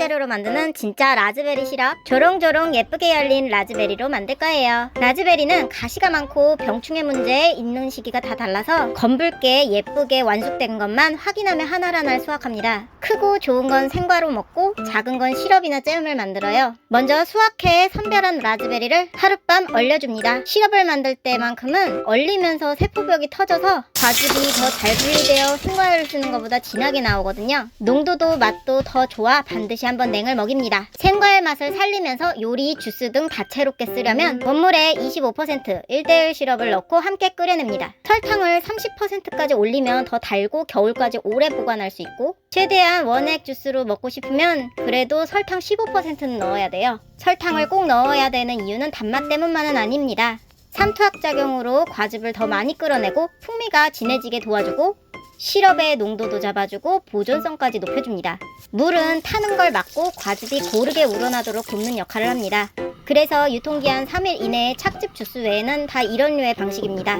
재료로 만드는 진짜 라즈베리 시럽. 조롱조롱 예쁘게 열린 라즈베리로 만들 거예요. 라즈베리는 가시가 많고 병충해 문제에 있는 시기가 다 달라서 검붉게 예쁘게 완숙된 것만 확인하며 하나하나 수확합니다. 크고 좋은 건 생과로 먹고 작은 건 시럽이나 잼을 만들어요. 먼저 수확해 선별한 라즈베리를 하룻밤 얼려줍니다. 시럽을 만들 때만큼은 얼리면서 세포벽이 터져서 과즙이 더 잘 분리되어 생과를 쓰는 것보다 진하게 나오거든요. 농도도 맛도 더 좋아 반드시 한번 냉을 먹입니다. 생과의 맛을 살리면서 요리, 주스 등 다채롭게 쓰려면 원물에 25% 1:1 시럽을 넣고 함께 끓여냅니다. 설탕을 30%까지 올리면 더 달고 겨울까지 오래 보관할 수 있고, 최대한 원액 주스로 먹고 싶으면 그래도 설탕 15%는 넣어야 돼요. 설탕을 꼭 넣어야 되는 이유는 단맛 때문만은 아닙니다. 삼투압작용으로 과즙을 더 많이 끌어내고 풍미가 진해지게 도와주고 시럽의 농도도 잡아주고 보존성까지 높여줍니다. 물은 타는 걸 막고 과즙이 고르게 우러나도록 굽는 역할을 합니다. 그래서 유통기한 3일 이내의 착즙 주스 외에는 다 이런 류의 방식입니다.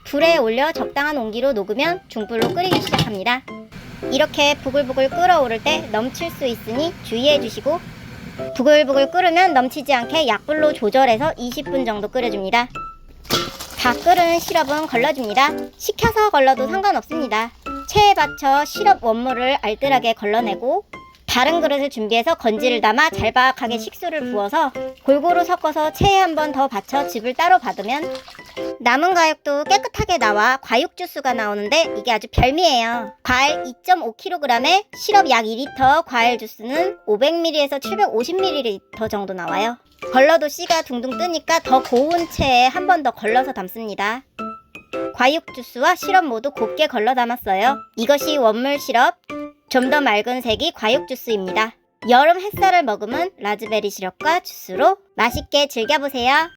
불에 올려 적당한 온기로 녹으면 중불로 끓이기 시작합니다. 이렇게 부글부글 끓어오를 때 넘칠 수 있으니 주의해 주시고, 부글부글 끓으면 넘치지 않게 약불로 조절해서 20분 정도 끓여줍니다. 다 끓은 시럽은 걸러줍니다. 식혀서 걸러도 상관없습니다. 체에 받쳐 시럽 원물을 알뜰하게 걸러내고 다른 그릇을 준비해서 건지를 담아 잘박하게 식수를 부어서 골고루 섞어서 체에 한 번 더 받쳐 즙을 따로 받으면 남은 과육도 깨끗하게 나와 과육 주스가 나오는데 이게 아주 별미예요. 과일 2.5kg에 시럽 약 2리터, 과일 주스는 500ml에서 750ml 정도 나와요. 걸러도 씨가 둥둥 뜨니까 더 고운 체에 한 번 더 걸러서 담습니다. 과육 주스와 시럽 모두 곱게 걸러 담았어요. 이것이 원물 시럽, 좀 더 맑은 색이 과육 주스입니다. 여름 햇살을 머금은 라즈베리 시럽과 주스로 맛있게 즐겨보세요.